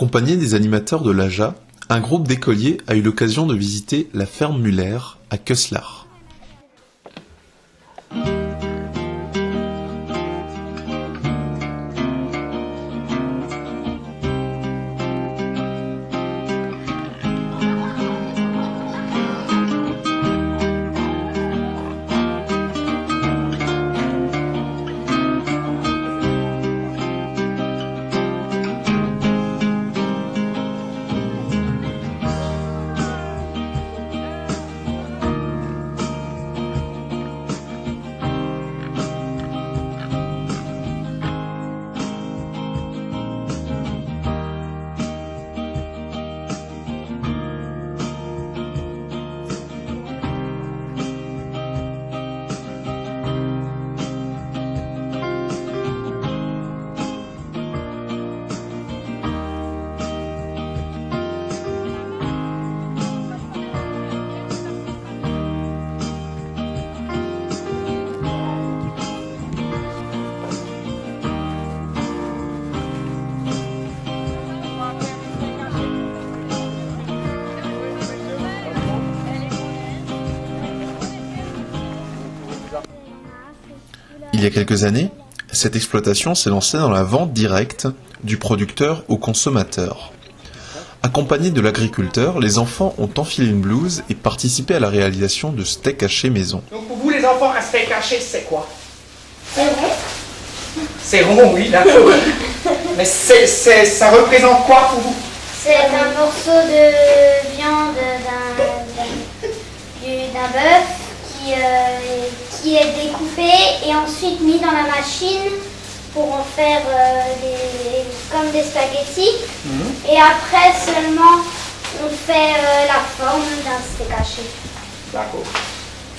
Accompagné des animateurs de l'AJA, un groupe d'écoliers a eu l'occasion de visiter la ferme Müller à Köslar. Il y a quelques années, cette exploitation s'est lancée dans la vente directe du producteur au consommateur. Accompagnés de l'agriculteur, les enfants ont enfilé une blouse et participé à la réalisation de steaks hachés maison. Donc pour vous les enfants, un steak haché, c'est quoi? C'est rond. C'est rond, oui, d'accord. Mais ça représente quoi pour vous? C'est un morceau de viande d'un bœuf qui est découpé et ensuite mis dans la machine pour en faire comme des spaghettis. Et après seulement on fait la forme d'un steak haché. D'accord.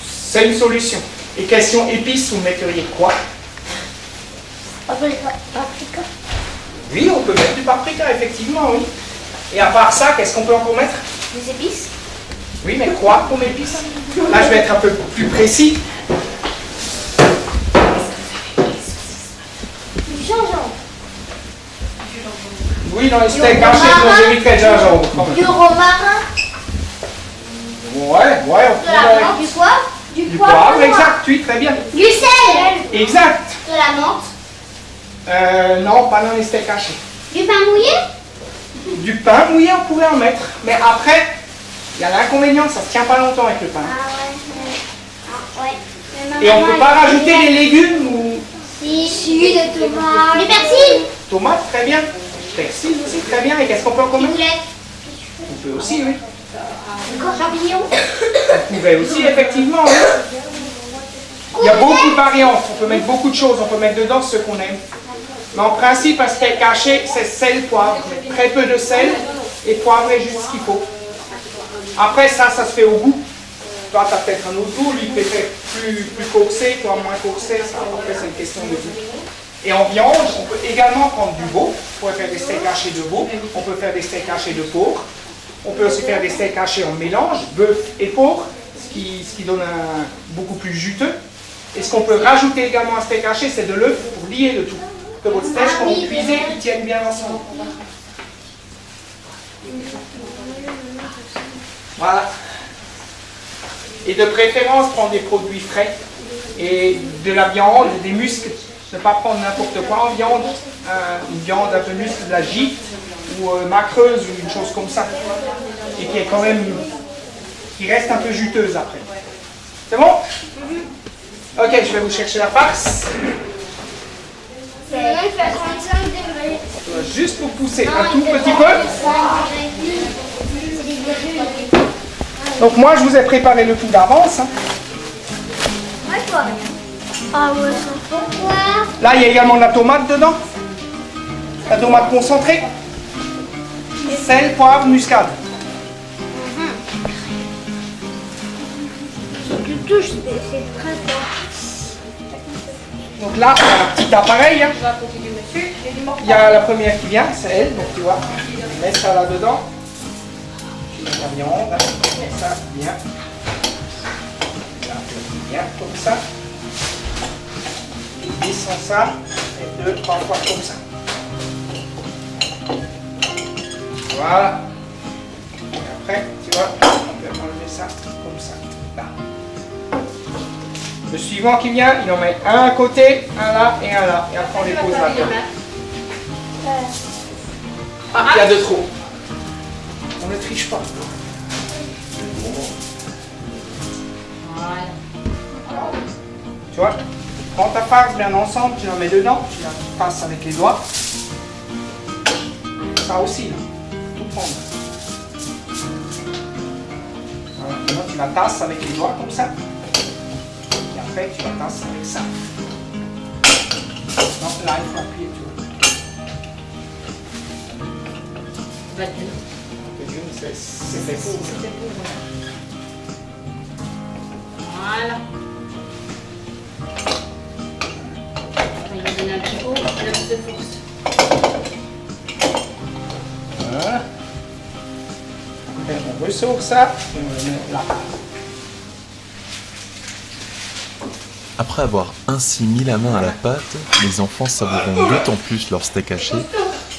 C'est une solution. Et question épices, vous metteriez quoi? Paprika. Oui, on peut mettre du paprika, effectivement, oui. Et à part ça, qu'est-ce qu'on peut encore mettre? Des épices. Oui, mais quoi comme épices? Là, je vais être un peu plus précis. Du gingembre. Oui, dans les steaks hachés, on éviterait le gingembre. quand même. Du romarin. Ouais, on De la pourrait... menthe. Du poivre. Du poivre, exact, oui, très bien. Du sel. Exact. De la menthe. Non, pas dans les steaks hachés. Du pain mouillé. Du pain mouillé, on pourrait en mettre. Mais après, il y a l'inconvénient, ça ne tient pas longtemps avec le pain. Ah ouais. Et on ne peut pas rajouter des légumes ou... Si, des tomates. Du persil. Tomates, très bien. Persil aussi, très bien. Et qu'est-ce qu'on peut encore Du mettre? poulet. On peut aussi, oui. Encore champignons. On pourrait aussi, effectivement, oui. Il y a beaucoup de variantes. On peut mettre beaucoup de choses. On peut mettre dedans ce qu'on aime. Mais en principe, un steak haché, c'est sel, poivre. Très peu de sel et poivre est juste ce qu'il faut. Après, ça se fait au goût. Toi, tu as peut-être un autre goût. Lui, peut-être plus corsé, toi, moins corsé. Ça, après, c'est une question de goût. Et en viande, on peut également prendre du veau. On pourrait faire des steaks hachés de veau. On peut faire des steaks hachés de porc. On peut aussi faire des steaks hachés en mélange, bœuf et porc, ce qui donne beaucoup plus juteux. Et ce qu'on peut rajouter également à un steak haché, c'est de l'œuf pour lier le tout. Que votre steak, quand vous cuisez, il tienne bien ensemble. Voilà. Et de préférence, prendre des produits frais et de la viande, des muscles. Ne pas prendre n'importe quoi en viande. Une viande un peu muscle, de la gîte ou macreuse ou une chose comme ça. Et qui est quand même, qui reste un peu juteuse après. C'est bon? Ok, je vais vous chercher la farce. Maintenant, il fait 35 degrés. Juste pour pousser un tout petit peu. Donc moi, je vous ai préparé le tout d'avance. Hein. Ah ouais, pourquoi? Là, il y a également de la tomate dedans. La tomate concentrée. Sel, poivre, muscade. Tu touches, c'est très fort. Donc là, on a un petit appareil. Hein. Il y a la première qui vient, c'est elle. Donc tu vois, on met ça là-dedans. La viande, on met ça bien. Là, bien, comme ça. Et descend ça, et 2, 3 fois comme ça. Voilà. Et après, tu vois, on peut enlever ça comme ça. Là. Le suivant qui vient, il en met un à côté, un là et un là. Et après, on les pose là-dedans. Ah, il y a deux trous. On ne triche pas. Voilà. Tu vois, prends ta farce bien ensemble, tu la mets dedans, tu la passes avec les doigts. Ça aussi, là. Tout prendre. Voilà. Maintenant, tu la tasses avec les doigts comme ça. Et après, tu la tasses avec ça. Donc là, il faut appuyer, tu vois. C'est fait pour. Voilà. Il va donner un petit coup, il a plus de force. Voilà. Après, on ressort ça et on le met là. Après avoir ainsi mis la main à la pâte, les enfants savoureront d'autant plus leur steak haché,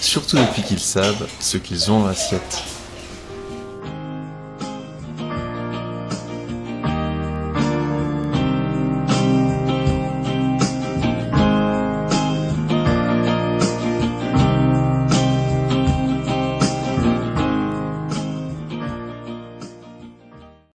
surtout depuis qu'ils savent ce qu'ils ont dans l'assiette.